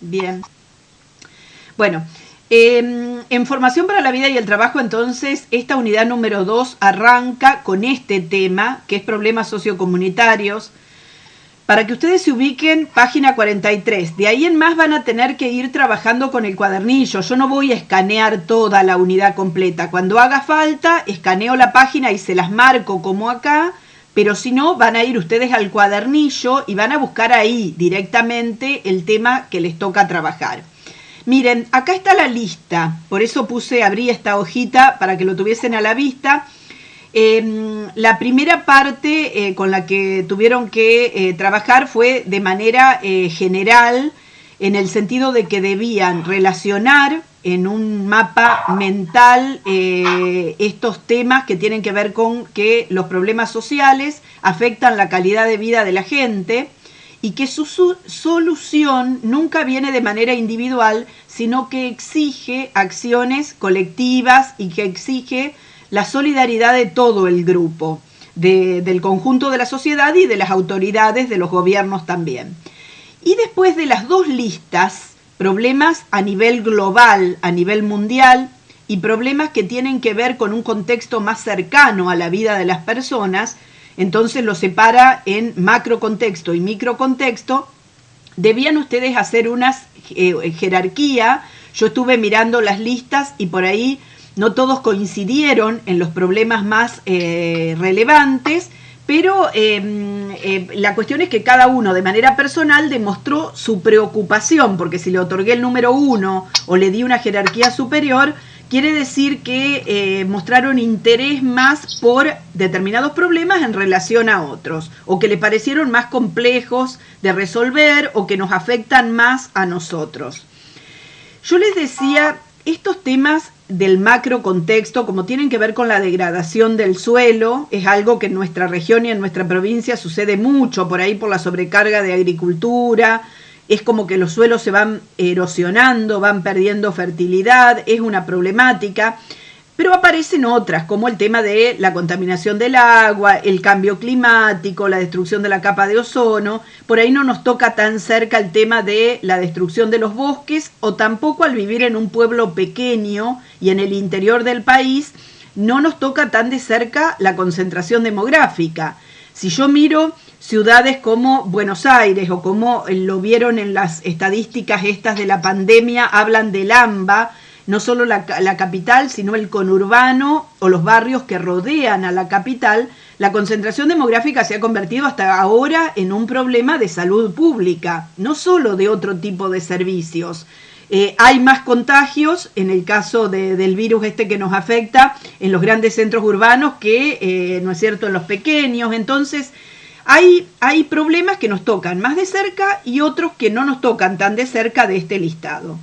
Bien. Bueno, en Formación para la Vida y el Trabajo, entonces, esta unidad número 2 arranca con este tema, que es problemas sociocomunitarios. Para que ustedes se ubiquen, página 43. De ahí en más van a tener que ir trabajando con el cuadernillo. Yo no voy a escanear toda la unidad completa. Cuando haga falta, escaneo la página y se las marco como acá, pero si no, van a ir ustedes al cuadernillo y van a buscar ahí directamente el tema que les toca trabajar. Miren, acá está la lista, por eso abrí esta hojita para que lo tuviesen a la vista. La primera parte con la que tuvieron que trabajar fue de manera general, en el sentido de que debían relacionar en un mapa mental estos temas que tienen que ver con que los problemas sociales afectan la calidad de vida de la gente y que su solución nunca viene de manera individual, sino que exige acciones colectivas y que exige la solidaridad de todo el grupo, del conjunto de la sociedad y de las autoridades, de los gobiernos también. Y después de las dos listas, problemas a nivel global, a nivel mundial, y problemas que tienen que ver con un contexto más cercano a la vida de las personas, entonces lo separa en macrocontexto y microcontexto. Debían ustedes hacer una jerarquía. Yo estuve mirando las listas y por ahí no todos coincidieron en los problemas más relevantes, pero la cuestión es que cada uno de manera personal demostró su preocupación, porque si le otorgué el número 1 o le di una jerarquía superior, quiere decir que mostraron interés más por determinados problemas en relación a otros, o que le parecieron más complejos de resolver o que nos afectan más a nosotros. Yo les decía, estos temas del macro contexto, como tienen que ver con la degradación del suelo, es algo que en nuestra región y en nuestra provincia sucede mucho, por ahí por la sobrecarga de agricultura, es como que los suelos se van erosionando, van perdiendo fertilidad, es una problemática, pero aparecen otras, como el tema de la contaminación del agua, el cambio climático, la destrucción de la capa de ozono. Por ahí no nos toca tan cerca el tema de la destrucción de los bosques, o tampoco al vivir en un pueblo pequeño y en el interior del país, no nos toca tan de cerca la concentración demográfica. Si yo miro ciudades como Buenos Aires, o como lo vieron en las estadísticas estas de la pandemia, hablan del AMBA, no solo la capital, sino el conurbano o los barrios que rodean a la capital, la concentración demográfica se ha convertido hasta ahora en un problema de salud pública, no solo de otro tipo de servicios. Hay más contagios, en el caso del virus que nos afecta, en los grandes centros urbanos que, ¿no es cierto?, en los pequeños. Entonces, hay problemas que nos tocan más de cerca y otros que no nos tocan tan de cerca de este listado.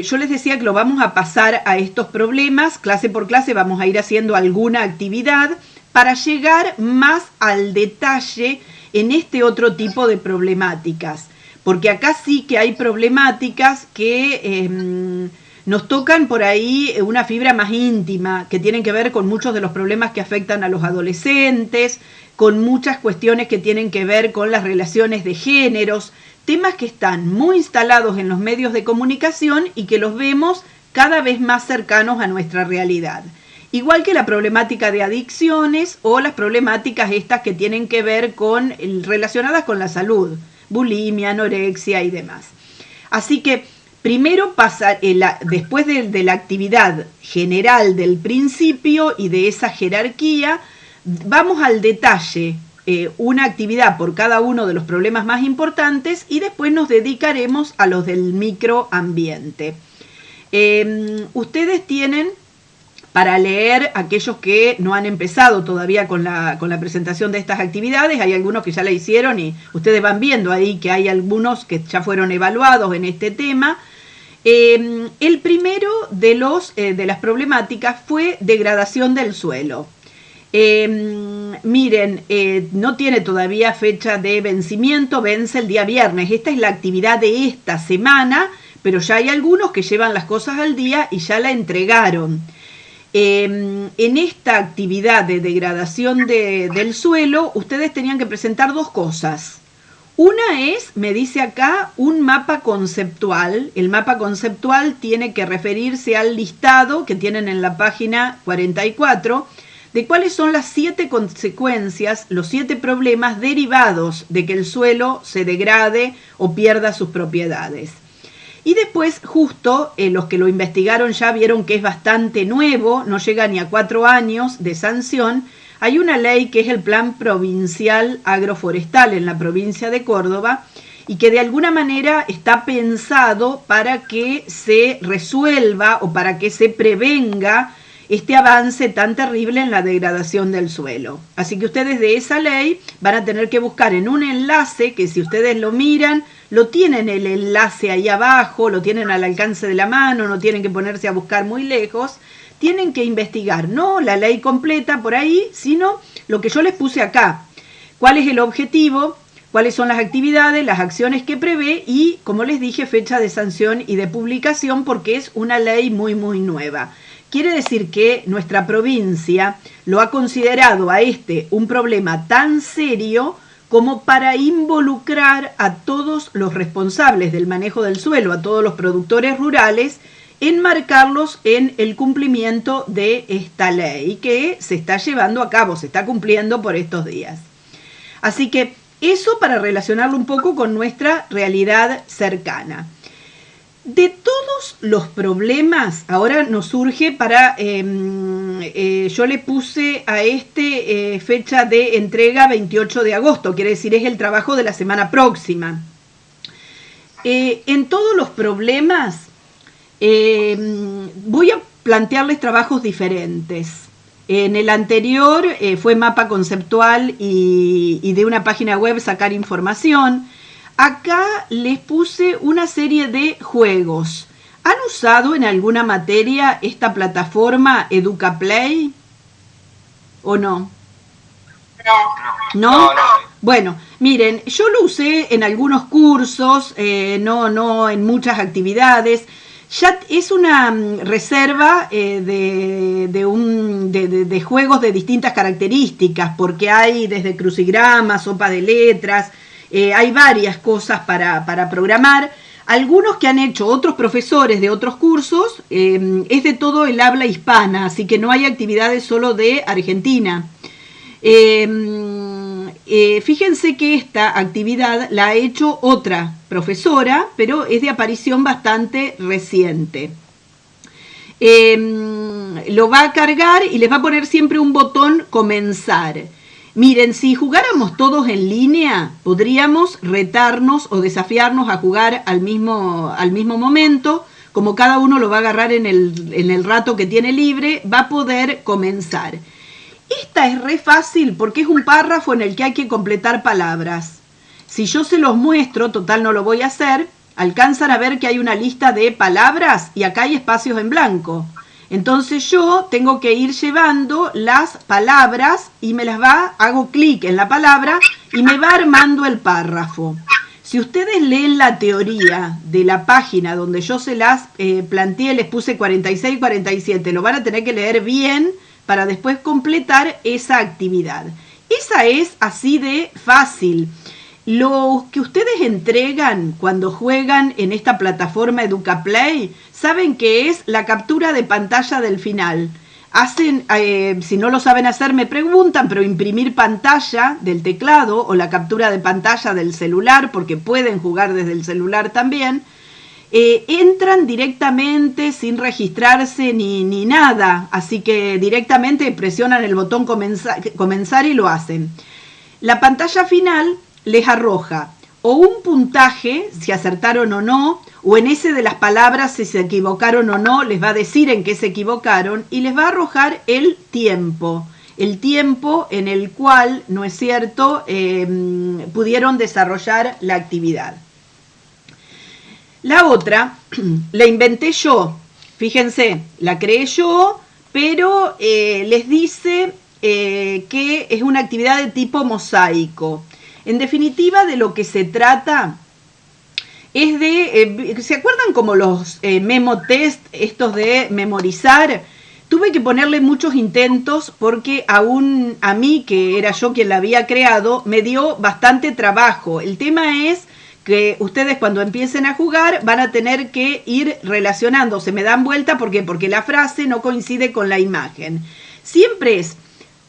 Yo les decía que lo vamos a pasar a estos problemas, clase por clase vamos a ir haciendo alguna actividad para llegar más al detalle en este otro tipo de problemáticas, porque acá sí que hay problemáticas que nos tocan por ahí una fibra más íntima, que tienen que ver con muchos de los problemas que afectan a los adolescentes, con muchas cuestiones que tienen que ver con las relaciones de géneros, temas que están muy instalados en los medios de comunicación y que los vemos cada vez más cercanos a nuestra realidad. Igual que la problemática de adicciones o las problemáticas estas que tienen que ver con relacionadas con la salud, bulimia, anorexia y demás. Así que primero después de la actividad general del principio y de esa jerarquía, vamos al detalle, una actividad por cada uno de los problemas más importantes y después nos dedicaremos a los del microambiente. Ustedes tienen para leer, aquellos que no han empezado todavía con la presentación de estas actividades, hay algunos que ya la hicieron y ustedes van viendo ahí que hay algunos que ya fueron evaluados en este tema. El primero de las problemáticas fue degradación del suelo. Miren, no tiene todavía fecha de vencimiento, vence el día viernes. Esta es la actividad de esta semana, pero ya hay algunos que llevan las cosas al día y ya la entregaron. En esta actividad de degradación del suelo, ustedes tenían que presentar dos cosas. Una es, me dice acá, un mapa conceptual. El mapa conceptual tiene que referirse al listado que tienen en la página 44 de cuáles son las 7 consecuencias, los 7 problemas derivados de que el suelo se degrade o pierda sus propiedades. Y después, justo, los que lo investigaron ya vieron que es bastante nuevo, no llega ni a 4 años de sanción. Hay una ley que es el Plan Provincial Agroforestal en la provincia de Córdoba y que de alguna manera está pensado para que se resuelva o para que se prevenga este avance tan terrible en la degradación del suelo. Así que ustedes de esa ley van a tener que buscar en un enlace que, si ustedes lo miran, lo tienen el enlace ahí abajo, lo tienen al alcance de la mano, no tienen que ponerse a buscar muy lejos. Tienen que investigar, no la ley completa por ahí, sino lo que yo les puse acá. ¿Cuál es el objetivo? ¿Cuáles son las actividades, las acciones que prevé? Y, como les dije, fecha de sanción y de publicación, porque es una ley muy, muy nueva. Quiere decir que nuestra provincia lo ha considerado a un problema tan serio como para involucrar a todos los responsables del manejo del suelo, a todos los productores rurales, enmarcarlos en el cumplimiento de esta ley que se está llevando a cabo, se está cumpliendo por estos días. Así que eso para relacionarlo un poco con nuestra realidad cercana. De todos los problemas, ahora nos surge para, yo le puse a fecha de entrega 28 de agosto, quiere decir es el trabajo de la semana próxima. En todos los problemas voy a plantearles trabajos diferentes. En el anterior fue mapa conceptual y de una página web sacar información. Acá les puse una serie de juegos. ¿Han usado en alguna materia esta plataforma EducaPlay? ¿O no? ¿No? Bueno, miren, yo lo usé en algunos cursos, no en muchas actividades. Ya es una reserva de juegos de distintas características, porque hay desde crucigramas, sopa de letras, hay varias cosas para programar. Algunos que han hecho otros profesores de otros cursos, es de todo el habla hispana, así que no hay actividades solo de Argentina. Fíjense que esta actividad la ha hecho otra profesora, pero es de aparición bastante reciente. Lo va a cargar y les va a poner siempre un botón comenzar. Miren, si jugáramos todos en línea, podríamos retarnos o desafiarnos a jugar al mismo momento. Como cada uno lo va a agarrar en el rato que tiene libre, va a poder comenzar. Esta es re fácil porque es un párrafo en el que hay que completar palabras. Si yo se los muestro, total no lo voy a hacer, alcanzan a ver que hay una lista de palabras y acá hay espacios en blanco. Entonces yo tengo que ir llevando las palabras y hago clic en la palabra y me va armando el párrafo. Si ustedes leen la teoría de la página donde yo se las planteé, les puse 46 y 47, lo van a tener que leer bien para después completar esa actividad. Esa es así de fácil. Lo que ustedes entregan cuando juegan en esta plataforma EducaPlay, saben que es la captura de pantalla del final. Hacen, si no lo saben hacer me preguntan, pero imprimir pantalla del teclado o la captura de pantalla del celular, porque pueden jugar desde el celular también, entran directamente sin registrarse ni nada, así que directamente presionan el botón comenzar y lo hacen. La pantalla final les arroja o un puntaje, si acertaron o no, o en ese de las palabras, si se equivocaron o no, les va a decir en qué se equivocaron, y les va a arrojar el tiempo en el cual, ¿no es cierto?, pudieron desarrollar la actividad. La otra, la inventé yo, fíjense, la creé yo, pero les dice que es una actividad de tipo mosaico. En definitiva, de lo que se trata es de, ¿se acuerdan como los memo test, estos de memorizar? tuve que ponerle muchos intentos porque aún a mí, que era yo quien la había creado, me dio bastante trabajo. El tema es que ustedes cuando empiecen a jugar van a tener que ir relacionando. Se me dan vuelta, ¿por qué? Porque la frase no coincide con la imagen. Siempre es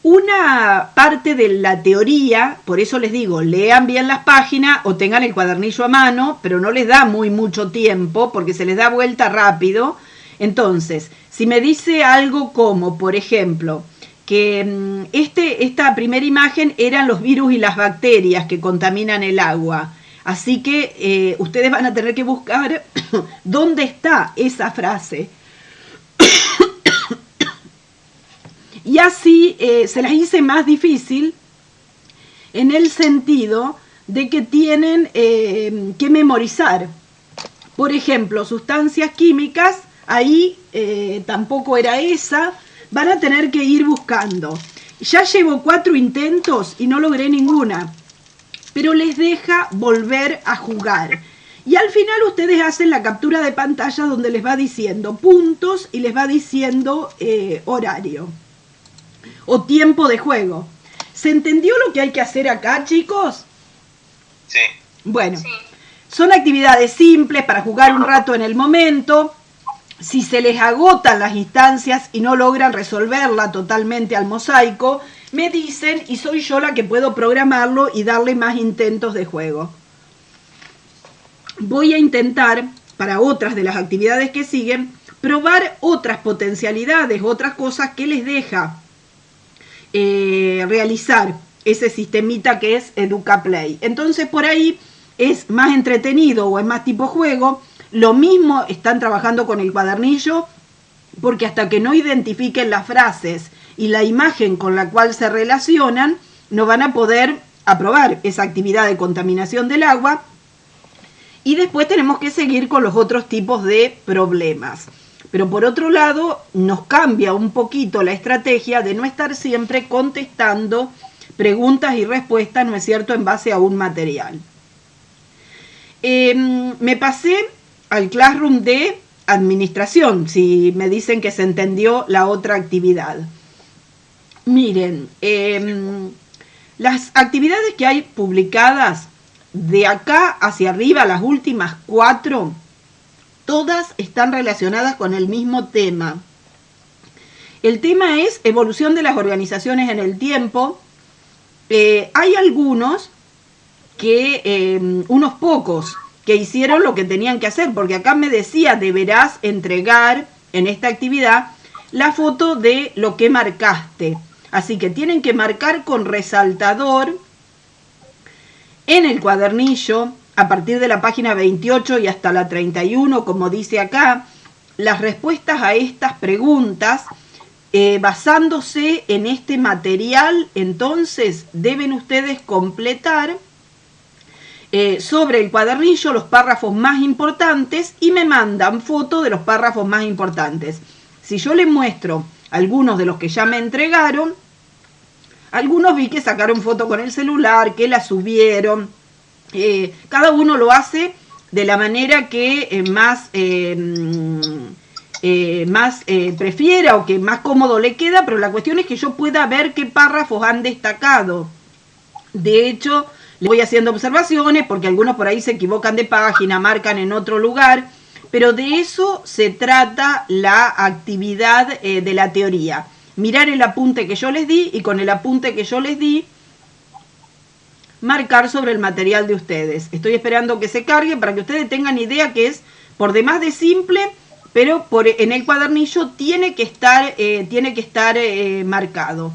una parte de la teoría, por eso les digo, lean bien las páginas o tengan el cuadernillo a mano, pero no les da mucho tiempo porque se les da vuelta rápido. Entonces, si me dice algo como, por ejemplo, que esta primera imagen eran los virus y las bacterias que contaminan el agua. Así que ustedes van a tener que buscar dónde está esa frase. Y así se las hice más difícil en el sentido de que tienen que memorizar. Por ejemplo, sustancias químicas, ahí tampoco era esa. Van a tener que ir buscando. Ya llevo 4 intentos y no logré ninguna, pero les deja volver a jugar. Y al final ustedes hacen la captura de pantalla donde les va diciendo puntos y les va diciendo horario o tiempo de juego. ¿Se entendió lo que hay que hacer acá, chicos? Sí. Bueno, sí. Son actividades simples para jugar un rato en el momento. Si se les agotan las instancias y no logran resolverla totalmente al mosaico, me dicen y soy yo la que puedo programarlo y darle más intentos de juego. Voy a intentar, para otras de las actividades que siguen, probar otras potencialidades, otras cosas que les deja realizar ese sistemita que es EducaPlay. Entonces por ahí es más entretenido o es más tipo juego. Lo mismo están trabajando con el cuadernillo, porque hasta que no identifiquen las frases y la imagen con la cual se relacionan, no van a poder aprobar esa actividad de contaminación del agua. Y después tenemos que seguir con los otros tipos de problemas. Pero por otro lado, nos cambia un poquito la estrategia de no estar siempre contestando preguntas y respuestas, ¿no es cierto?, en base a un material. Me pasé al Classroom de administración, si me dicen que se entendió la otra actividad. Miren, las actividades que hay publicadas de acá hacia arriba, las últimas 4, todas están relacionadas con el mismo tema. El tema es evolución de las organizaciones en el tiempo. Hay algunos que, unos pocos, que hicieron lo que tenían que hacer, porque acá me decía, deberás entregar en esta actividad la foto de lo que marcaste. Así que tienen que marcar con resaltador en el cuadernillo, a partir de la página 28 y hasta la 31, como dice acá, las respuestas a estas preguntas, basándose en este material. Entonces deben ustedes completar sobre el cuadernillo los párrafos más importantes y me mandan foto de los párrafos más importantes. Si yo les muestro algunos de los que ya me entregaron, algunos vi que sacaron foto con el celular, que la subieron. Cada uno lo hace de la manera que más prefiera o que más cómodo le queda, pero la cuestión es que yo pueda ver qué párrafos han destacado. De hecho, le voy haciendo observaciones porque algunos por ahí se equivocan de página, marcan en otro lugar, pero de eso se trata la actividad de la teoría. Mirar el apunte que yo les di y con el apunte que yo les di marcar sobre el material de ustedes. Estoy esperando que se cargue para que ustedes tengan idea que es por demás de simple, pero en el cuadernillo tiene que estar marcado.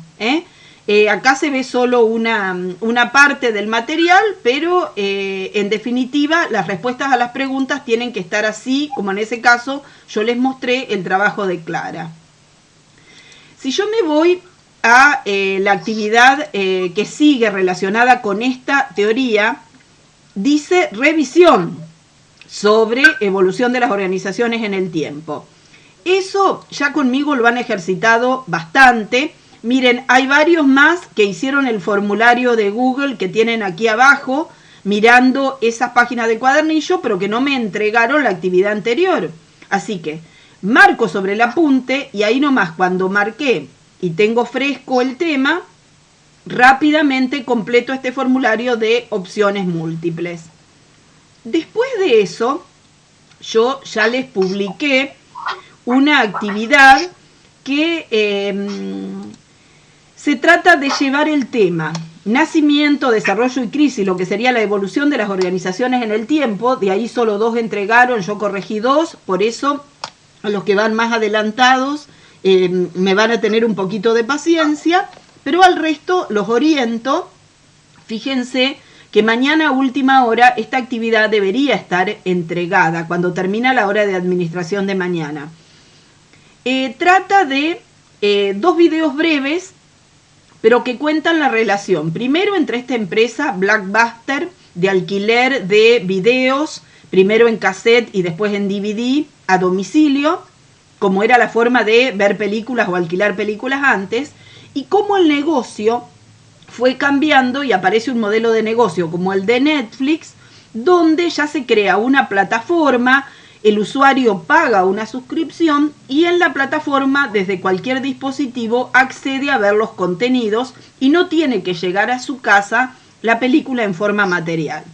Acá se ve solo una parte del material, pero en definitiva las respuestas a las preguntas tienen que estar así, como en ese caso yo les mostré el trabajo de Clara. Si yo me voy a la actividad que sigue relacionada con esta teoría, dice revisión sobre evolución de las organizaciones en el tiempo. Eso ya conmigo lo han ejercitado bastante. Miren, hay varios más que hicieron el formulario de Google que tienen aquí abajo, mirando esas páginas de cuadernillo, pero que no me entregaron la actividad anterior. Así que marco sobre el apunte y ahí nomás cuando marqué y tengo fresco el tema, rápidamente completo este formulario de opciones múltiples. Después de eso, yo ya les publiqué una actividad que se trata de llevar el tema nacimiento, desarrollo y crisis, lo que sería la evolución de las organizaciones en el tiempo. De ahí solo 2 entregaron, yo corregí 2, por eso a los que van más adelantados me van a tener un poquito de paciencia, pero al resto los oriento. Fíjense que mañana a última hora esta actividad debería estar entregada cuando termina la hora de administración de mañana. Trata de 2 videos breves, pero que cuentan la relación, primero entre esta empresa Blockbuster de alquiler de videos, primero en cassette y después en DVD a domicilio, como era la forma de ver películas o alquilar películas antes, y cómo el negocio fue cambiando y aparece un modelo de negocio como el de Netflix, donde ya se crea una plataforma, el usuario paga una suscripción y en la plataforma desde cualquier dispositivo accede a ver los contenidos y no tiene que llegar a su casa la película en forma material.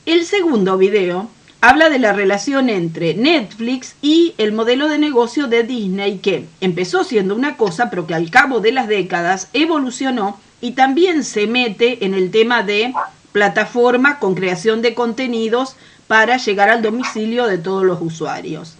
El segundo video habla de la relación entre Netflix y el modelo de negocio de Disney, que empezó siendo una cosa pero que al cabo de las décadas evolucionó y también se mete en el tema de plataforma con creación de contenidos para llegar al domicilio de todos los usuarios.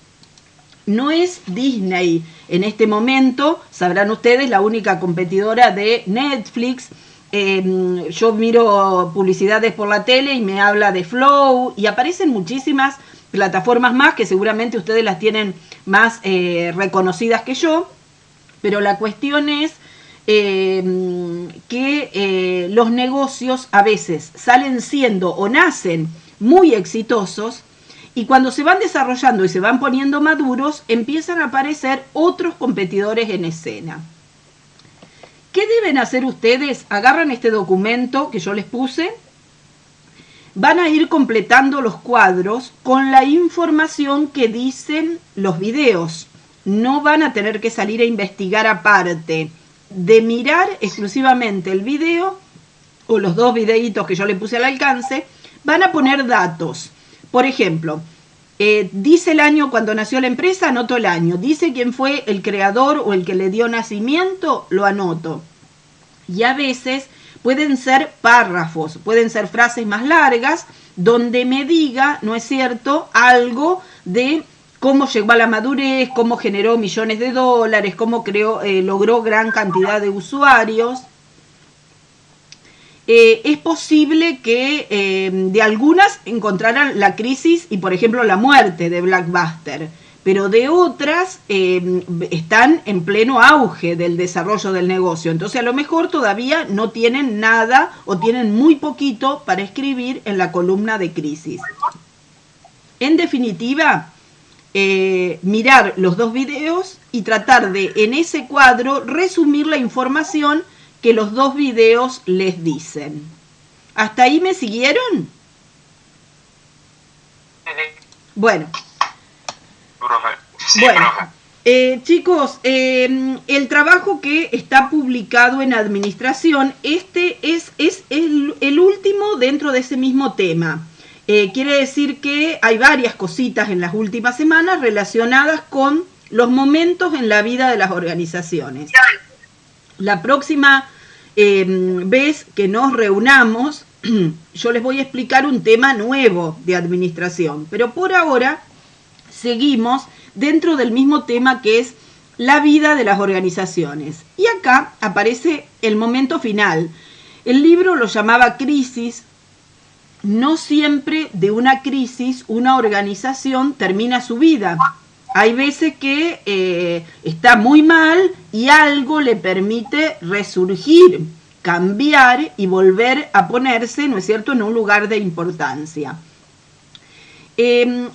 No es Disney en este momento, sabrán ustedes, la única competidora de Netflix. Yo miro publicidades por la tele y me habla de Flow y aparecen muchísimas plataformas más que seguramente ustedes las tienen más reconocidas que yo, pero la cuestión es que los negocios a veces salen siendo o nacen muy exitosos y cuando se van desarrollando y se van poniendo maduros empiezan a aparecer otros competidores en escena. ¿Qué deben hacer ustedes? Agarran este documento que yo les puse, van a ir completando los cuadros con la información que dicen los videos. No van a tener que salir a investigar aparte. De mirar exclusivamente el video o los 2 videitos que yo le puse al alcance, van a poner datos. Por ejemplo, dice el año cuando nació la empresa, anoto el año. Dice quién fue el creador o el que le dio nacimiento, lo anoto. Y a veces pueden ser párrafos, pueden ser frases más largas, donde me diga, ¿no es cierto?, algo de cómo llegó a la madurez, cómo generó millones de dólares, cómo logró gran cantidad de usuarios. Es posible que de algunas encontraran la crisis y, por ejemplo, la muerte de Blockbuster, pero de otras están en pleno auge del desarrollo del negocio. Entonces, a lo mejor todavía no tienen nada o tienen muy poquito para escribir en la columna de crisis. En definitiva, mirar los 2 videos y tratar de, en ese cuadro, resumir la información que los 2 videos les dicen. ¿Hasta ahí me siguieron? Bueno. Bueno, chicos, el trabajo que está publicado en administración, este es el último dentro de ese mismo tema. Quiere decir que hay varias cositas en las últimas semanas relacionadas con los momentos en la vida de las organizaciones. La próxima vez que nos reunamos, yo les voy a explicar un tema nuevo de administración, pero por ahora seguimos dentro del mismo tema que es la vida de las organizaciones. Y acá aparece el momento final. El libro lo llamaba Crisis. No siempre de una crisis una organización termina su vida. Hay veces que está muy mal y algo le permite resurgir, cambiar y volver a ponerse, ¿no es cierto?, en un lugar de importancia.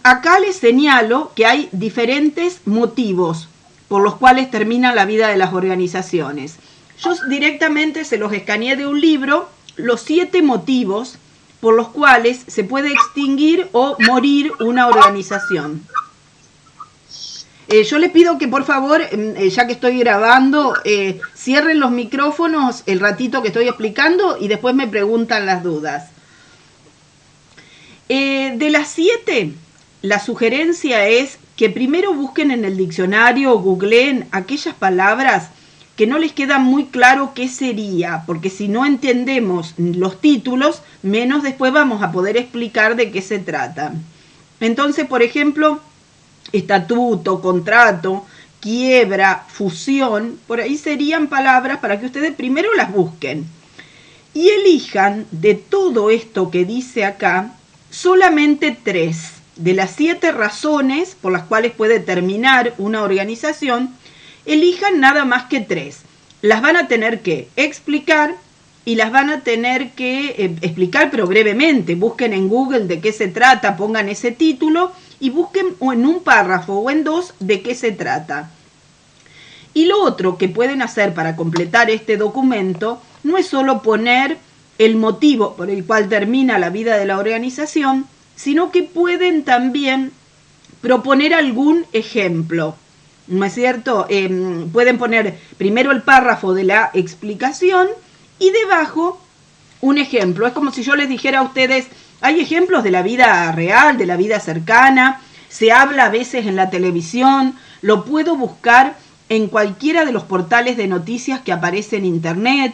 Acá les señalo que hay diferentes motivos por los cuales termina la vida de las organizaciones. Yo directamente se los escaneé de un libro, los 7 motivos por los cuales se puede extinguir o morir una organización. Yo les pido que por favor, ya que estoy grabando, cierren los micrófonos el ratito que estoy explicando y después me preguntan las dudas. De las 7, la sugerencia es que primero busquen en el diccionario o googleen aquellas palabras que no les queda muy claro qué sería, porque si no entendemos los títulos, menos después vamos a poder explicar de qué se trata. Entonces, por ejemplo, estatuto, contrato, quiebra, fusión, por ahí serían palabras para que ustedes primero las busquen y elijan de todo esto que dice acá solamente 3 de las 7 razones por las cuales puede terminar una organización. Elijan nada más que 3. Las van a tener que explicar y las van a tener que explicar, pero brevemente. Busquen en Google de qué se trata, pongan ese título y busquen en un párrafo o en 2 de qué se trata. Y lo otro que pueden hacer para completar este documento no es solo poner el motivo por el cual termina la vida de la organización, sino que pueden también proponer algún ejemplo. ¿No es cierto? Pueden poner primero el párrafo de la explicación y debajo un ejemplo. Es como si yo les dijera a ustedes, hay ejemplos de la vida real, de la vida cercana, se habla a veces en la televisión, lo puedo buscar en cualquiera de los portales de noticias que aparece en internet.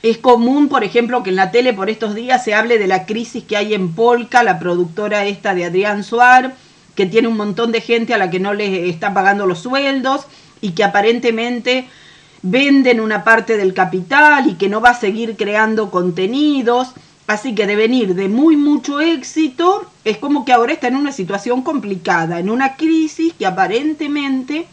Es común, por ejemplo, que en la tele por estos días se hable de la crisis que hay en Polka, la productora esta de Adrián Suar, que tiene un montón de gente a la que no les está pagando los sueldos y que aparentemente venden una parte del capital y que no va a seguir creando contenidos. Así que de venir de mucho éxito, es como que ahora está en una situación complicada, en una crisis que aparentemente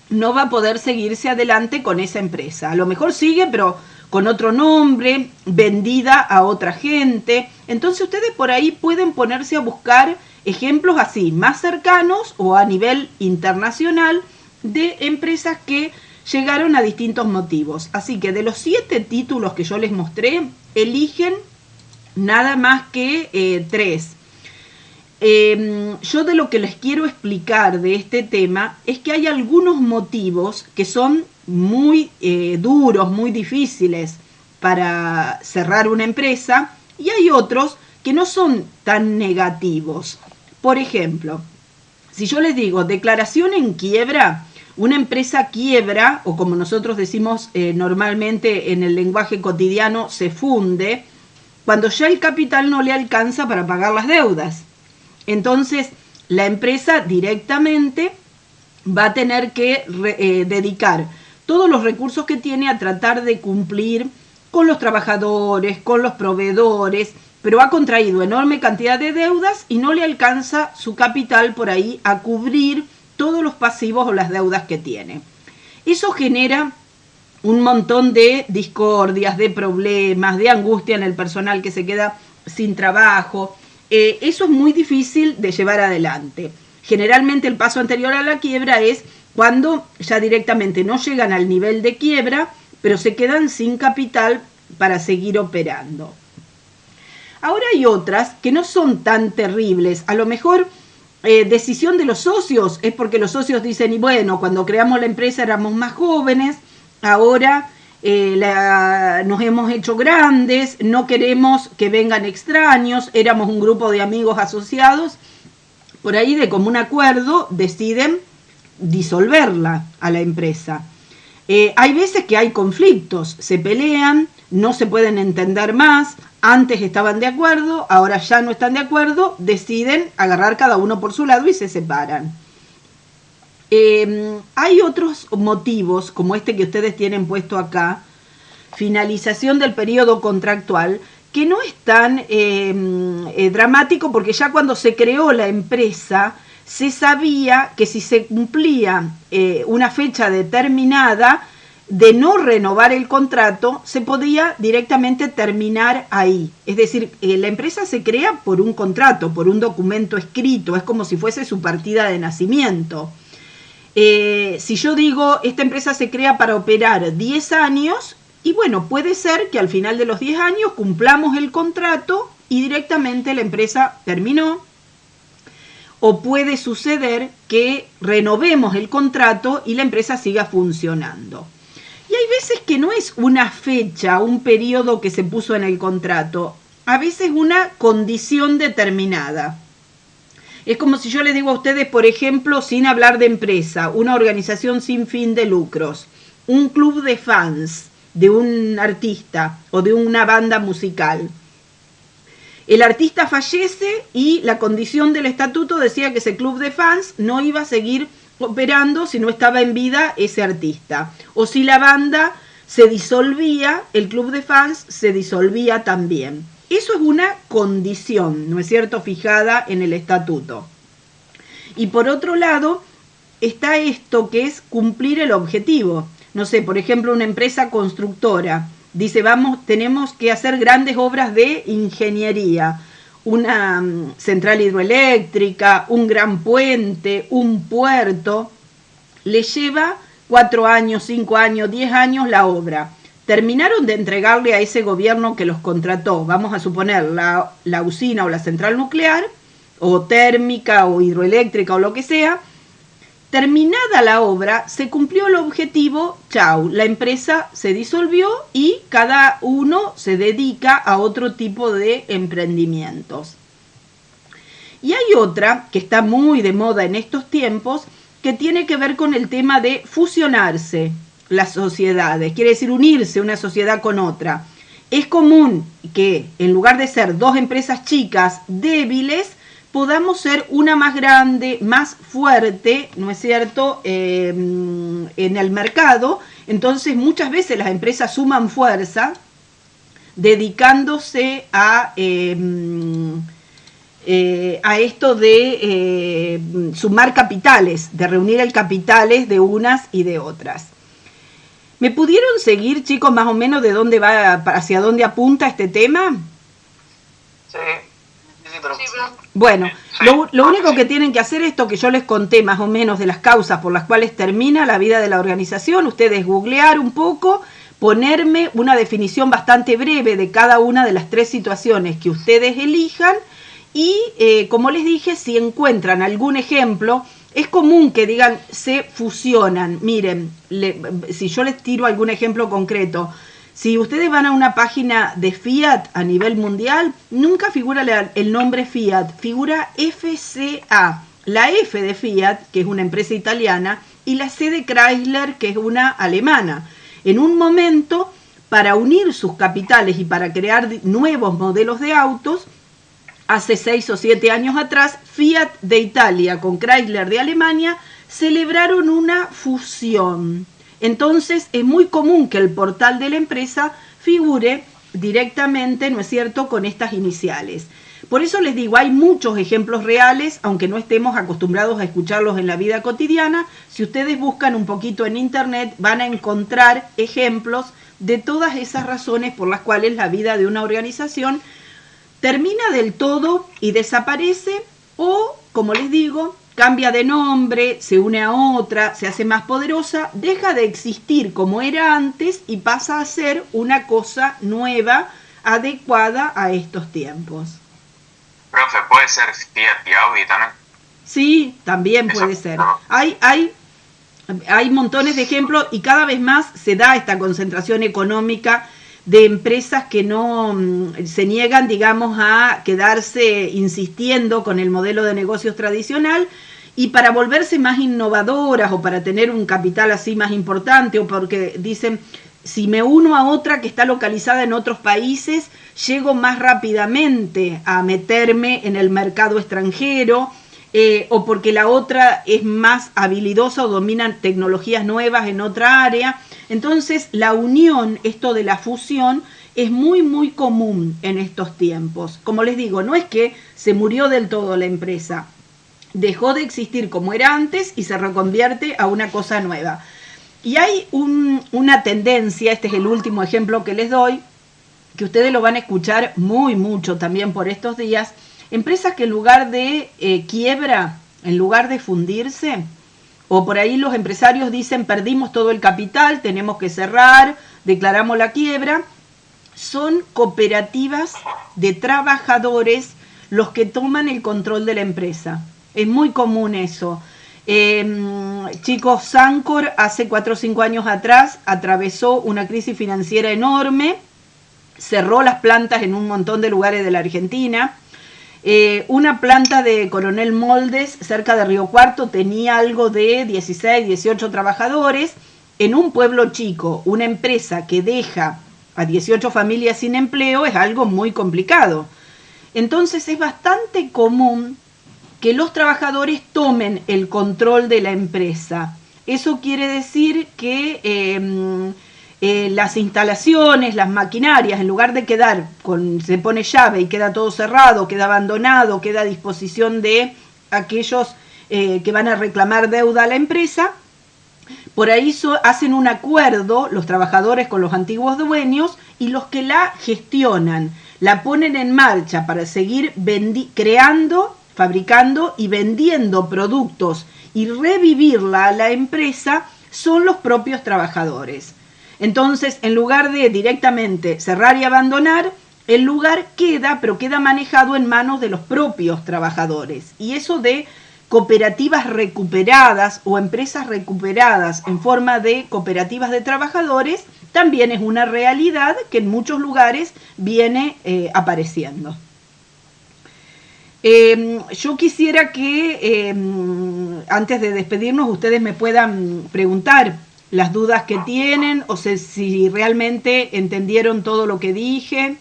no va a poder seguirse adelante con esa empresa. A lo mejor sigue, pero con otro nombre, vendida a otra gente. Entonces ustedes por ahí pueden ponerse a buscar ejemplos así, más cercanos o a nivel internacional, de empresas que llegaron a distintos motivos. Así que de los 7 títulos que yo les mostré, eligen nada más que 3. Yo de lo que les quiero explicar de este tema es que hay algunos motivos que son muy duros, muy difíciles para cerrar una empresa y hay otros que no son tan negativos. Por ejemplo, si yo les digo declaración en quiebra, una empresa quiebra, o como nosotros decimos normalmente en el lenguaje cotidiano, se funde, cuando ya el capital no le alcanza para pagar las deudas. Entonces, la empresa directamente va a tener que dedicar todos los recursos que tiene a tratar de cumplir con los trabajadores, con los proveedores, pero ha contraído enorme cantidad de deudas y no le alcanza su capital por ahí a cubrir todos los pasivos o las deudas que tiene. Eso genera un montón de discordias, de problemas, de angustia en el personal que se queda sin trabajo. Eso es muy difícil de llevar adelante. Generalmente el paso anterior a la quiebra es cuando ya directamente no llegan al nivel de quiebra, pero se quedan sin capital para seguir operando. Ahora hay otras que no son tan terribles. A lo mejor decisión de los socios es porque los socios dicen, y bueno, cuando creamos la empresa éramos más jóvenes, ahora nos hemos hecho grandes, no queremos que vengan extraños, éramos un grupo de amigos asociados, por ahí de común acuerdo deciden disolverla a la empresa. Hay veces que hay conflictos, se pelean, no se pueden entender más, antes estaban de acuerdo, ahora ya no están de acuerdo, deciden agarrar cada uno por su lado y se separan. Hay otros motivos, como este que ustedes tienen puesto acá, finalización del periodo contractual, que no es tan dramático porque ya cuando se creó la empresa se sabía que si se cumplía una fecha determinada de no renovar el contrato, se podía directamente terminar ahí. Es decir, la empresa se crea por un contrato, por un documento escrito, es como si fuese su partida de nacimiento. Si yo digo, esta empresa se crea para operar 10 años, y bueno, puede ser que al final de los 10 años cumplamos el contrato y directamente la empresa terminó. o puede suceder que renovemos el contrato y la empresa siga funcionando. Y hay veces que no es una fecha, un periodo que se puso en el contrato, a veces una condición determinada. Es como si yo les digo a ustedes, por ejemplo, sin hablar de empresa, una organización sin fin de lucros, un club de fans de un artista o de una banda musical. El artista fallece y la condición del estatuto decía que ese club de fans no iba a seguir operando si no estaba en vida ese artista. O si la banda se disolvía, el club de fans se disolvía también. Eso es una condición, ¿no es cierto?, fijada en el estatuto. Y por otro lado, está esto que es cumplir el objetivo. No sé, por ejemplo, una empresa constructora dice, tenemos que hacer grandes obras de ingeniería, una central hidroeléctrica, un gran puente, un puerto. Le lleva 4 años, 5 años, 10 años la obra. Terminaron de entregarle a ese gobierno que los contrató, vamos a suponer la usina o la central nuclear, o térmica o hidroeléctrica o lo que sea. Terminada la obra, se cumplió el objetivo, chau, la empresa se disolvió y cada uno se dedica a otro tipo de emprendimientos. Y hay otra que está muy de moda en estos tiempos, que tiene que ver con el tema de fusionarse las sociedades, quiere decir unirse una sociedad con otra. Es común que en lugar de ser 2 empresas chicas débiles, podamos ser una más grande, más fuerte, ¿no es cierto?, en el mercado. Entonces muchas veces las empresas suman fuerza dedicándose a esto de sumar capitales, de reunir el capitales de unas y de otras. ¿Me pudieron seguir, chicos, más o menos de dónde va, hacia dónde apunta este tema? Sí. Bueno, lo único que tienen que hacer es esto que yo les conté más o menos de las causas por las cuales termina la vida de la organización. Ustedes googlear un poco, ponerme una definición bastante breve de cada una de las 3 situaciones que ustedes elijan y, como les dije, si encuentran algún ejemplo, es común que digan se fusionan. Miren, si yo les tiro algún ejemplo concreto, si ustedes van a una página de Fiat a nivel mundial, nunca figura el nombre Fiat, figura FCA, la F de Fiat, que es una empresa italiana, y la C de Chrysler, que es una alemana. En un momento, para unir sus capitales y para crear nuevos modelos de autos, hace 6 o 7 años atrás, Fiat de Italia con Chrysler de Alemania celebraron una fusión. Entonces es muy común que el portal de la empresa figure directamente, ¿no es cierto?, con estas iniciales. Por eso les digo, hay muchos ejemplos reales, aunque no estemos acostumbrados a escucharlos en la vida cotidiana. Si ustedes buscan un poquito en internet, van a encontrar ejemplos de todas esas razones por las cuales la vida de una organización termina del todo y desaparece, o, como les digo, cambia de nombre, se une a otra, se hace más poderosa, deja de existir como era antes y pasa a ser una cosa nueva, adecuada a estos tiempos. Profe, ¿puede ser Fiat y Audi también? Sí, también puede ser. Hay montones de ejemplos y cada vez más se da esta concentración económica de empresas que no se niegan, digamos, a quedarse insistiendo con el modelo de negocios tradicional, y para volverse más innovadoras o para tener un capital así más importante, o porque dicen, si me uno a otra que está localizada en otros países, llego más rápidamente a meterme en el mercado extranjero, o porque la otra es más habilidosa o domina tecnologías nuevas en otra área. Entonces la unión, esto de la fusión, es muy muy común en estos tiempos. Como les digo, no es que se murió del todo la empresa, dejó de existir como era antes y se reconvierte a una cosa nueva. Y hay una tendencia, este es el último ejemplo que les doy, que ustedes lo van a escuchar muy mucho también por estos días. Empresas que en lugar de quiebra, en lugar de fundirse, o por ahí los empresarios dicen perdimos todo el capital, tenemos que cerrar, declaramos la quiebra, son cooperativas de trabajadores los que toman el control de la empresa. Es muy común eso. Chicos, Sancor hace 4 o 5 años atrás atravesó una crisis financiera enorme, cerró las plantas en un montón de lugares de la Argentina. Una planta de Coronel Moldes, cerca de Río Cuarto, tenía algo de 16, 18 trabajadores. En un pueblo chico, una empresa que deja a 18 familias sin empleo es algo muy complicado. Entonces es bastante común que los trabajadores tomen el control de la empresa. Eso quiere decir que las instalaciones, las maquinarias, en lugar de quedar se pone llave y queda todo cerrado, queda abandonado, queda a disposición de aquellos que van a reclamar deuda a la empresa, por ahí hacen un acuerdo los trabajadores con los antiguos dueños y los que la gestionan, la ponen en marcha para seguir creando, fabricando y vendiendo productos y revivirla a la empresa son los propios trabajadores. Entonces, en lugar de directamente cerrar y abandonar, el lugar queda, pero queda manejado en manos de los propios trabajadores. Y eso de cooperativas recuperadas o empresas recuperadas en forma de cooperativas de trabajadores también es una realidad que en muchos lugares viene apareciendo. Yo quisiera que antes de despedirnos ustedes me puedan preguntar las dudas que tienen o si realmente entendieron todo lo que dije.